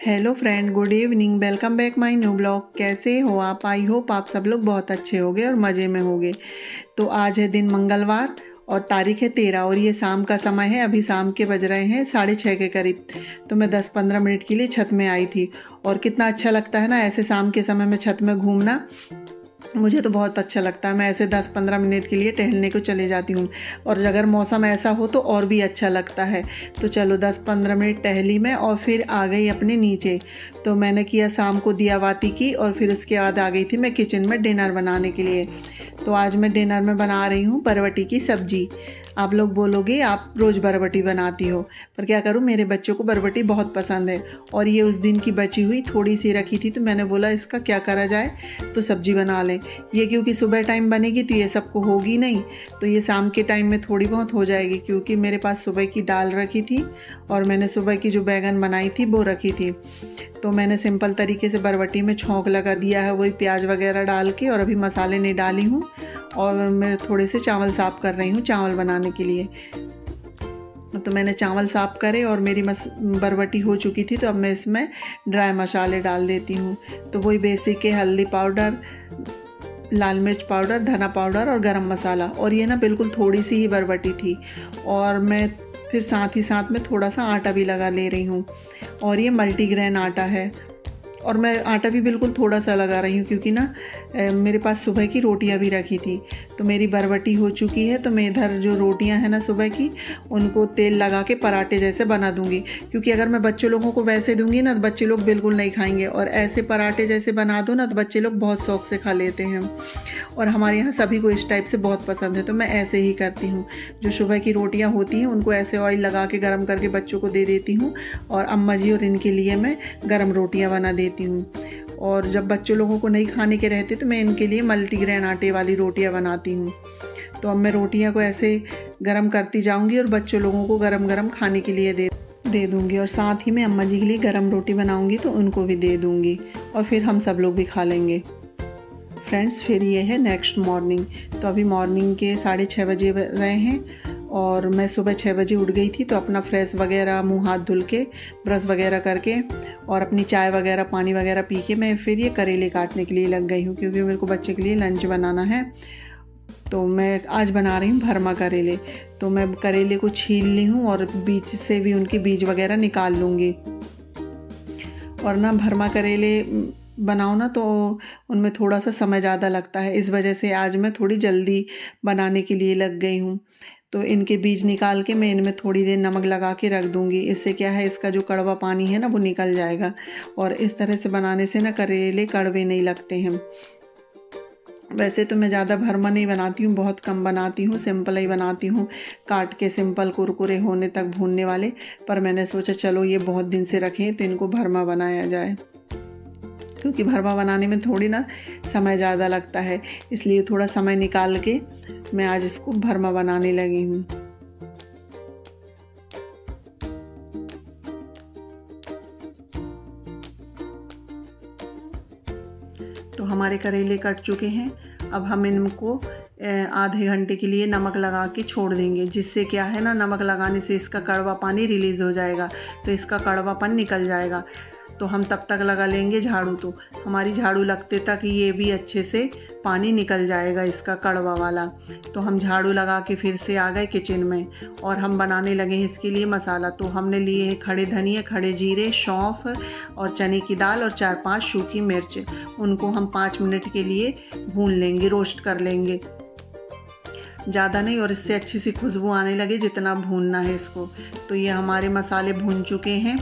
Hello friend, good evening. Welcome back my new blog. कैसे हो आप? आई होप आप सब लोग बहुत अच्छे होंगे और मज़े में होंगे। तो आज है दिन मंगलवार और तारीख है 13 और ये शाम का समय है। अभी शाम के बज रहे हैं 6:30 के करीब। तो मैं 10-15 मिनट के लिए छत में आई थी और कितना अच्छा लगता है ना ऐसे शाम के समय में छत में घूमना। मुझे तो बहुत अच्छा लगता है। मैं ऐसे 10-15 मिनट के लिए टहलने को चले जाती हूँ और अगर मौसम ऐसा हो तो और भी अच्छा लगता है। तो चलो 10-15 मिनट टहली मैं और फिर आ गई अपने नीचे। तो मैंने किया शाम को दिया बाती की और फिर उसके बाद आ गई थी मैं किचन में डिनर बनाने के लिए। तो आज मैं डिनर में बना रही हूँ बरबटी की सब्ज़ी। आप लोग बोलोगे आप रोज़ बरबटी बनाती हो, पर क्या करूँ, मेरे बच्चों को बरबटी बहुत पसंद है और ये उस दिन की बची हुई थोड़ी सी रखी थी। तो मैंने बोला इसका क्या करा जाए, तो सब्ज़ी बना लें। ये क्योंकि सुबह टाइम बनेगी तो ये सबको होगी नहीं, तो ये शाम के टाइम में थोड़ी बहुत हो जाएगी। क्योंकि मेरे पास सुबह की दाल रखी थी और मैंने सुबह की जो बैगन बनाई थी वो रखी थी। तो मैंने सिंपल तरीके से बरबटी में छौंक लगा दिया है, वही प्याज वगैरह डाल के, और अभी मसाले नहीं डाली हूँ। और मैं थोड़े से चावल साफ़ कर रही हूँ चावल बनाने के लिए। तो मैंने चावल साफ़ करे और मेरी बरबटी हो चुकी थी। तो अब मैं इसमें ड्राई मसाले डाल देती हूँ। तो वही बेसिक है, हल्दी पाउडर, लाल मिर्च पाउडर, धना पाउडर और गरम मसाला। और ये ना बिल्कुल थोड़ी सी ही बरबटी थी। और मैं फिर साथ ही साथ में थोड़ा सा आटा भी लगा ले रही हूँ और ये मल्टीग्रेन आटा है। और मैं आटा भी बिल्कुल थोड़ा सा लगा रही हूँ क्योंकि ना मेरे पास सुबह की रोटियां भी रखी थी। तो मेरी बरबटी हो चुकी है। तो मैं इधर जो रोटियां हैं ना सुबह की, उनको तेल लगा के पराठे जैसे बना दूंगी। क्योंकि अगर मैं बच्चों लोगों को वैसे दूंगी ना तो बच्चे लोग बिल्कुल नहीं खाएंगे, और ऐसे पराठे जैसे बना दो ना तो बच्चे लोग बहुत शौक से खा लेते हैं। और हमारे यहाँ सभी को इस टाइप से बहुत पसंद है। तो मैं ऐसे ही करती हूँ। जो सुबह की रोटियाँ होती हैं उनको ऐसे ऑयल लगा के गर्म करके बच्चों को दे देती हूँ, और अम्मा जी और इनके लिए मैं गर्म रोटियाँ बना देती हूँ। और जब बच्चों लोगों को नहीं खाने के रहते तो मैं इनके लिए मल्टीग्रेन आटे वाली रोटियाँ बनाती हूँ। तो अब मैं रोटियाँ को ऐसे गरम करती जाऊँगी और बच्चों लोगों को गरम गरम खाने के लिए दे दूँगी। और साथ ही मैं अम्मा जी के लिए गरम रोटी बनाऊँगी तो उनको भी दे दूँगी और फिर हम सब लोग भी खा लेंगे। फ्रेंड्स, फिर ये है नेक्स्ट मॉर्निंग। तो अभी मॉर्निंग के 6:30 बजे रहे हैं और मैं सुबह 6 बजे उठ गई थी। तो अपना फ्रेश वगैरह, मुंह हाथ धुल के, ब्रश वगैरह करके और अपनी चाय वगैरह, पानी वगैरह पी के मैं फिर ये करेले काटने के लिए लग गई हूँ। क्योंकि मेरे को बच्चे के लिए लंच बनाना है। तो मैं आज बना रही हूँ भरमा करेले। तो मैं करेले को छील ली हूँ और बीज से भी उनके बीज वगैरह निकाल लूँगी। और ना भरमा करेले बनाओ ना तो उनमें थोड़ा सा समय ज़्यादा लगता है। इस वजह से आज मैं थोड़ी जल्दी बनाने के लिए लग गई हूँ। तो इनके बीज निकाल के मैं इनमें थोड़ी देर नमक लगा के रख दूँगी। इससे क्या है, इसका जो कड़वा पानी है ना वो निकल जाएगा। और इस तरह से बनाने से ना करेले कड़वे नहीं लगते हैं। वैसे तो मैं ज़्यादा भरमा नहीं बनाती हूँ, बहुत कम बनाती हूँ, सिंपल ही बनाती हूँ, काट के सिंपल कुरकुरे होने तक भूनने वाले। पर मैंने सोचा चलो ये बहुत दिन से रखें तो इनको भरमा बनाया जाए। क्योंकि भरमा बनाने में थोड़ी ना समय ज़्यादा लगता है, इसलिए थोड़ा समय निकाल के मैं आज इसको भरमा बनाने लगी हूँ। तो हमारे करेले कट चुके हैं। अब हम इनको आधे घंटे के लिए नमक लगा के छोड़ देंगे। जिससे क्या है ना, नमक लगाने से इसका कड़वा पानी रिलीज़ हो जाएगा, तो इसका कड़वापन निकल जाएगा। तो हम तब तक लगा लेंगे झाड़ू। तो हमारी झाड़ू लगते तक ये भी अच्छे से पानी निकल जाएगा इसका कड़वा वाला। तो हम झाड़ू लगा के फिर से आ गए किचन में और हम बनाने लगे हैं इसके लिए मसाला। तो हमने लिए हैं खड़े धनिया, खड़े जीरे, सौंफ और चने की दाल और 4-5 सूखी मिर्च। उनको हम 5 मिनट के लिए भून लेंगे, रोस्ट कर लेंगे, ज़्यादा नहीं। और इससे अच्छी सी खुशबू आने लगे जितना भूनना है इसको। तो ये हमारे मसाले भून चुके हैं।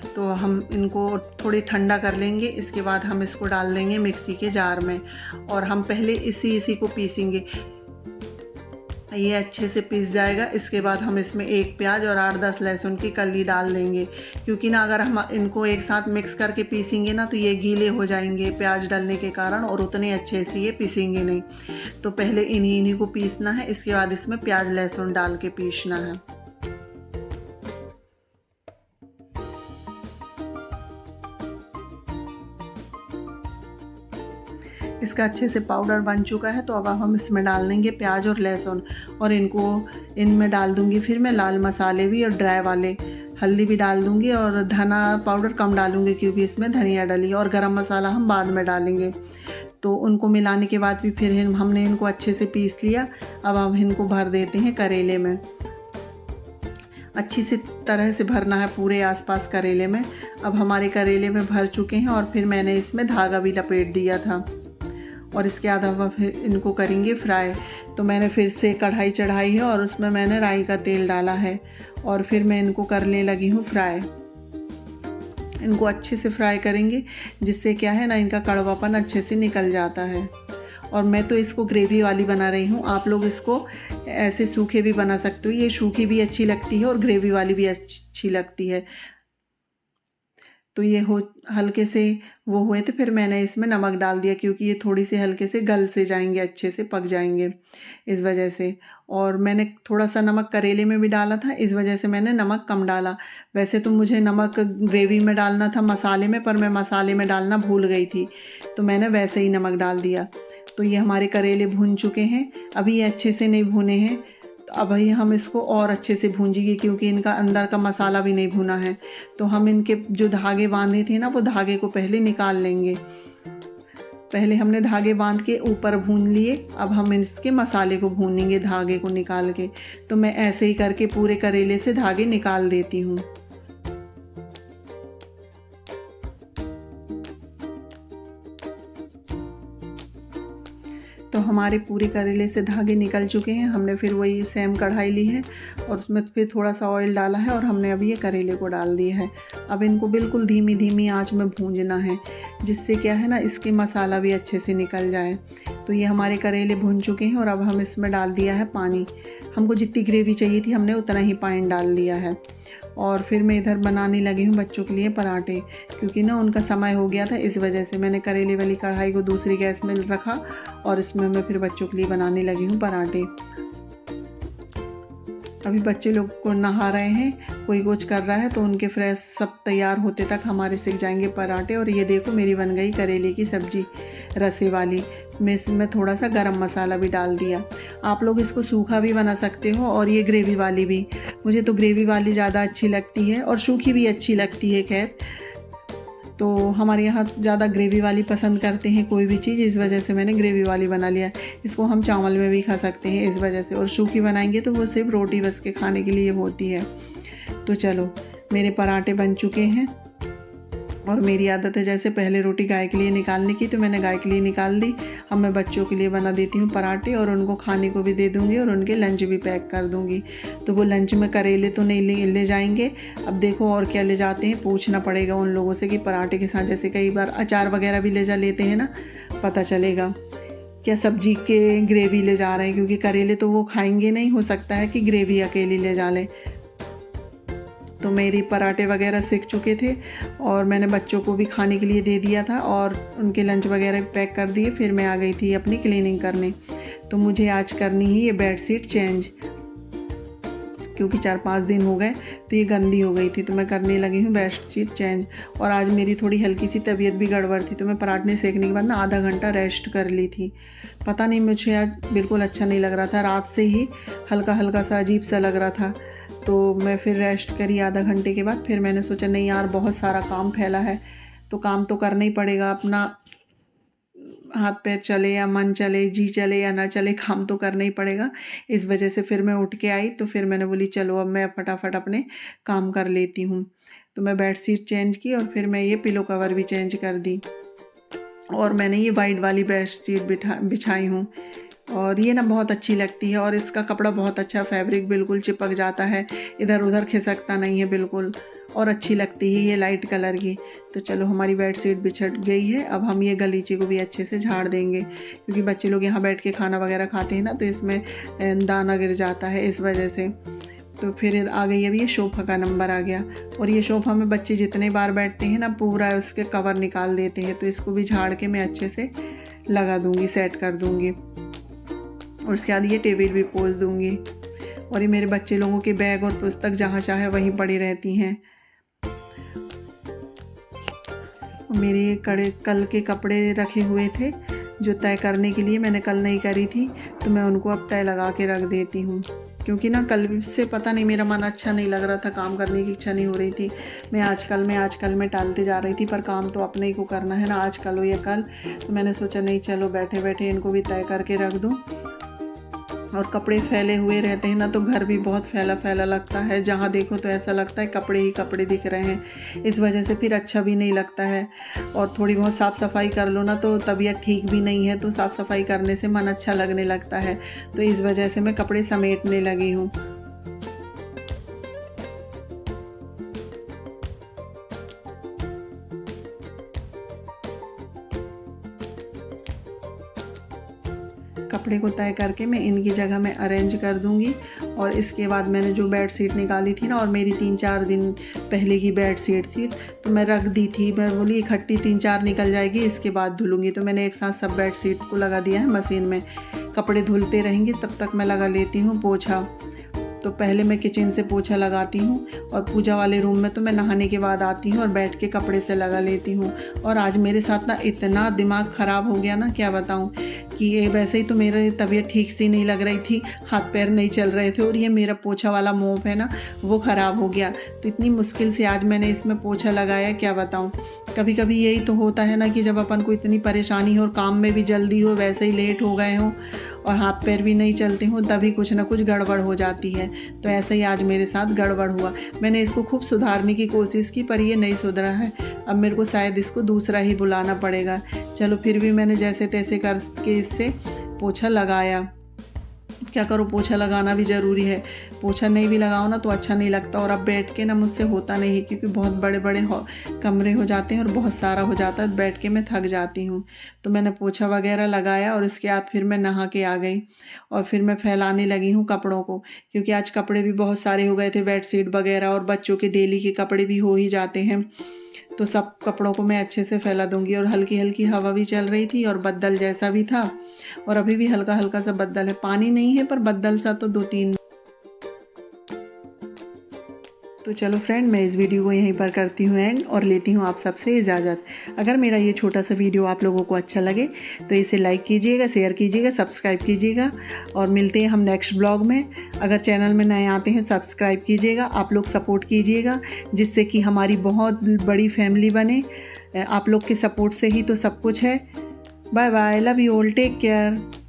तो हम इनको थोड़ी ठंडा कर लेंगे। इसके बाद हम इसको डाल देंगे मिक्सी के जार में और हम पहले इसी को पीसेंगे। ये अच्छे से पीस जाएगा। इसके बाद हम इसमें 1 प्याज और 8-10 लहसुन की कली डाल देंगे। क्योंकि ना अगर हम इनको एक साथ मिक्स करके पीसेंगे ना तो ये गीले हो जाएंगे प्याज डालने के कारण, और उतने अच्छे से ये पीसेंगे नहीं। तो पहले इन्हीं को पीसना है, इसके बाद इसमें प्याज लहसुन डाल के पीसना है। इसका अच्छे से पाउडर बन चुका है। तो अब हम इसमें डाल देंगे प्याज और लहसुन, और इनमें डाल दूंगी फिर मैं लाल मसाले भी और ड्राई वाले हल्दी भी डाल दूँगी और धना पाउडर कम डालूँगी क्योंकि इसमें धनिया डली, और गरम मसाला हम बाद में डालेंगे। तो उनको मिलाने के बाद भी फिर हमने इनको अच्छे से पीस लिया। अब हम इनको भर देते हैं करेले में। अच्छी सी तरह से भरना है पूरे आसपास करेले में। अब हमारे करेले में भर चुके हैं और फिर मैंने इसमें धागा भी लपेट दिया था और इसके बाद अब फिर इनको करेंगे फ्राई। तो मैंने फिर से कढ़ाई चढ़ाई है और उसमें मैंने राई का तेल डाला है और फिर मैं इनको करने लगी हूँ फ्राई। इनको अच्छे से फ्राई करेंगे जिससे क्या है ना, इनका कड़वापन अच्छे से निकल जाता है। और मैं तो इसको ग्रेवी वाली बना रही हूँ, आप लोग इसको ऐसे सूखे भी बना सकते हो। ये सूखी भी अच्छी लगती है और ग्रेवी वाली भी अच्छी लगती है। तो ये हल्के से वो हुए थे, फिर मैंने इसमें नमक डाल दिया क्योंकि ये थोड़ी सी हल्के से गल से जाएंगे, अच्छे से पक जाएंगे इस वजह से। और मैंने थोड़ा सा नमक करेले में भी डाला था, इस वजह से मैंने नमक कम डाला। वैसे तो मुझे नमक ग्रेवी में डालना था मसाले में, पर मैं मसाले में डालना भूल गई थी, तो मैंने वैसे ही नमक डाल दिया। तो ये हमारे करेले भून चुके हैं। अभी ये अच्छे से नहीं भुने हैं, तो अब हम इसको और अच्छे से भूंजेंगे क्योंकि इनका अंदर का मसाला भी नहीं भुना है। तो हम इनके जो धागे बांधे थे ना, वो धागे को पहले निकाल लेंगे। पहले हमने धागे बांध के ऊपर भून लिए, अब हम इसके मसाले को भूनेंगे धागे को निकाल के। तो मैं ऐसे ही करके पूरे करेले से धागे निकाल देती हूँ। तो हमारे पूरे करेले से धागे निकल चुके हैं। हमने फिर वही सेम कढ़ाई ली है और उसमें फिर थोड़ा सा ऑयल डाला है और हमने अभी ये करेले को डाल दिया है। अब इनको बिल्कुल धीमी धीमी आंच में भूंजना है, जिससे क्या है ना, इसके मसाला भी अच्छे से निकल जाए। तो ये हमारे करेले भून चुके हैं और अब हम इसमें डाल दिया है पानी। हमको जितनी ग्रेवी चाहिए थी हमने उतना ही पानी डाल दिया है। और फिर मैं इधर बनाने लगी हूँ बच्चों के लिए पराठे, क्योंकि ना उनका समय हो गया था, इस वजह से मैंने करेले वाली कढ़ाई को दूसरी गैस में रखा और इसमें मैं फिर बच्चों के लिए बनाने लगी हूँ पराठे। अभी बच्चे लोग को नहा रहे हैं, कोई कुछ कर रहा है, तो उनके फ्रेश सब तैयार होते तक हमारे सिक जाएंगे पराठे। और ये देखो मेरी बन गई करेले की सब्ज़ी रसे वाली। मैं इसमें थोड़ा सा गरम मसाला भी डाल दिया। आप लोग इसको सूखा भी बना सकते हो और ये ग्रेवी वाली भी। मुझे तो ग्रेवी वाली ज़्यादा अच्छी लगती है और सूखी भी अच्छी लगती है। खैर, तो हमारे यहाँ ज़्यादा ग्रेवी वाली पसंद करते हैं कोई भी चीज़, इस वजह से मैंने ग्रेवी वाली बना लिया। इसको हम चावल में भी खा सकते हैं इस वजह से, और सूखी बनाएंगे तो वो सिर्फ रोटी बस के खाने के लिए होती है। तो चलो, मेरे पराठे बन चुके हैं और मेरी आदत है जैसे पहले रोटी गाय के लिए निकालने की, तो मैंने गाय के लिए निकाल दी। अब मैं बच्चों के लिए बना देती हूँ पराठे और उनको खाने को भी दे दूँगी और उनके लंच भी पैक कर दूँगी। तो वो लंच में करेले तो नहीं ले जाएंगे। अब देखो और क्या ले जाते हैं, पूछना पड़ेगा उन लोगों से कि पराठे के साथ जैसे कई बार अचार वगैरह भी ले जा लेते हैं ना, पता चलेगा क्या सब्जी के ग्रेवी ले जा रहे हैं, क्योंकि करेले तो वो खाएंगे नहीं, हो सकता है कि ग्रेवी अकेली ले जा लें। तो मेरी पराठे वगैरह सीख चुके थे और मैंने बच्चों को भी खाने के लिए दे दिया था और उनके लंच वगैरह पैक कर दिए। फिर मैं आ गई थी अपनी क्लीनिंग करने। तो मुझे आज करनी ही ये बेडशीट चेंज, क्योंकि 4-5 दिन हो गए तो ये गंदी हो गई थी, तो मैं करने लगी हूँ बेडशीट चेंज। और आज मेरी थोड़ी हल्की सी तबीयत भी गड़बड़ थी, तो मैं पराठे सेकने के बाद ना आधा घंटा रेस्ट कर ली थी। पता नहीं, मुझे आज बिल्कुल अच्छा नहीं लग रहा था, रात से ही हल्का हल्का सा अजीब सा लग रहा था। तो मैं फिर रेस्ट करी आधा घंटे के बाद। फिर मैंने सोचा नहीं यार, बहुत सारा काम फैला है, तो काम तो करना ही पड़ेगा। अपना हाथ पैर चले या मन चले, जी चले या ना चले, काम तो करना ही पड़ेगा। इस वजह से फिर मैं उठ के आई, तो फिर मैंने बोली चलो अब मैं फटाफट अपने काम कर लेती हूँ। तो मैं बेडशीट चेंज की और फिर मैं ये पिलो कवर भी चेंज कर दी और मैंने ये वाइट वाली बेडशीट बिछाई हूँ। और ये ना बहुत अच्छी लगती है और इसका कपड़ा बहुत अच्छा, फैब्रिक बिल्कुल चिपक जाता है, इधर उधर खिसकता नहीं है बिल्कुल, और अच्छी लगती है ये लाइट कलर की। तो चलो, हमारी बेडशीट बिछट गई है। अब हम ये गलीचे को भी अच्छे से झाड़ देंगे, क्योंकि बच्चे लोग यहाँ बैठ के खाना वगैरह खाते हैं ना, तो इसमें दाना गिर जाता है इस वजह से। तो फिर आ गई अभी ये सोफ़ा का नंबर आ गया। और ये सोफ़ा में बच्चे जितने बार बैठते हैं ना, पूरा उसके कवर निकाल देते हैं। तो इसको भी झाड़ के मैं अच्छे से लगा दूँगी, सेट कर दूँगी। और उसके बाद ये टेबल भी पोंछ दूँगी। और ये मेरे बच्चे लोगों के बैग और पुस्तक जहाँ चाहे वहीं पड़ी रहती हैं। मेरे कल के कपड़े रखे हुए थे जो तय करने के लिए मैंने कल नहीं करी थी, तो मैं उनको अब तय लगा के रख देती हूँ। क्योंकि ना कल से पता नहीं मेरा मन अच्छा नहीं लग रहा था, काम करने की इच्छा नहीं हो रही थी। मैं आजकल में टालते जा रही थी, पर काम तो अपने ही को करना है ना, आज कल हो या कल। तो मैंने सोचा नहीं, चलो बैठे बैठे इनको भी तय करके रख दूँ। और कपड़े फैले हुए रहते हैं ना तो घर भी बहुत फैला फैला लगता है, जहाँ देखो तो ऐसा लगता है कपड़े ही कपड़े दिख रहे हैं। इस वजह से फिर अच्छा भी नहीं लगता है। और थोड़ी बहुत साफ़ सफाई कर लो ना तो तबीयत ठीक भी नहीं है, तो साफ़ सफाई करने से मन अच्छा लगने लगता है। तो इस वजह से मैं कपड़े समेटने लगी हूँ। कपड़े को तय करके मैं इनकी जगह में अरेंज कर दूंगी। और इसके बाद मैंने जो बेड शीट निकाली थी ना, और मेरी 3-4 दिन पहले की बेड शीट थी, तो मैं रख दी थी। मैं बोली इकट्ठी 3-4 निकल जाएगी, इसके बाद धुलूँगी। तो मैंने एक साथ सब बेड शीट को लगा दिया है मशीन में। कपड़े धुलते रहेंगे तब तक मैं लगा लेती हूँ पोछा। तो पहले मैं किचन से पोछा लगाती हूँ, और पूजा वाले रूम में तो मैं नहाने के बाद आती हूँ और बैठ के कपड़े से लगा लेती हूँ। और आज मेरे साथ ना इतना दिमाग ख़राब हो गया ना, क्या बताऊँ, कि ये वैसे ही तो मेरी तबीयत ठीक सी नहीं लग रही थी, हाथ पैर नहीं चल रहे थे, और ये मेरा पोछा वाला मोप है ना वो ख़राब हो गया। तो इतनी मुश्किल से आज मैंने इसमें पोछा लगाया, क्या बताऊँ। कभी कभी यही तो होता है ना कि जब अपन को इतनी परेशानी हो और काम में भी जल्दी हो, वैसे ही लेट हो गए हों और हाथ पैर भी नहीं चलते हों, तभी कुछ ना कुछ गड़बड़ हो जाती है। तो ऐसे ही आज मेरे साथ गड़बड़ हुआ। मैंने इसको खूब सुधारने की कोशिश की, पर ये नहीं सुधरा है। अब मेरे को शायद इसको दूसरा ही बुलाना पड़ेगा। चलो फिर भी मैंने जैसे तैसे करके इससे पोछा लगाया। क्या करो, पोछा लगाना भी ज़रूरी है। पोछा नहीं भी लगाओ ना तो अच्छा नहीं लगता। और अब बैठ के ना मुझसे होता नहीं, क्योंकि बहुत बड़े बड़े कमरे हो जाते हैं और बहुत सारा हो जाता है, बैठ के मैं थक जाती हूँ। तो मैंने पोछा वगैरह लगाया और उसके बाद फिर मैं नहा के आ गई। और फिर मैं फैलाने लगी हूँ कपड़ों को, क्योंकि आज कपड़े भी बहुत सारे हो गए थे, बेडशीट वगैरह, और बच्चों के डेली के कपड़े भी हो ही जाते हैं। तो सब कपड़ों को मैं अच्छे से फैला दूंगी। और हल्की हल्की हवा भी चल रही थी और बद्दल जैसा भी था, और अभी भी हल्का हल्का सा बद्दल है, पानी नहीं है पर बद्दल सा तो 2-3। तो चलो फ्रेंड, मैं इस वीडियो को यहीं पर करती हूँ एंड, और लेती हूँ आप सबसे इजाज़त। अगर मेरा ये छोटा सा वीडियो आप लोगों को अच्छा लगे तो इसे लाइक कीजिएगा, शेयर कीजिएगा, सब्सक्राइब कीजिएगा। और मिलते हैं हम नेक्स्ट ब्लॉग में। अगर चैनल में नए आते हैं सब्सक्राइब कीजिएगा, आप लोग सपोर्ट कीजिएगा, जिससे कि हमारी बहुत बड़ी फैमिली बने। आप लोग के सपोर्ट से ही तो सब कुछ है। Bye bye, love you all, take care.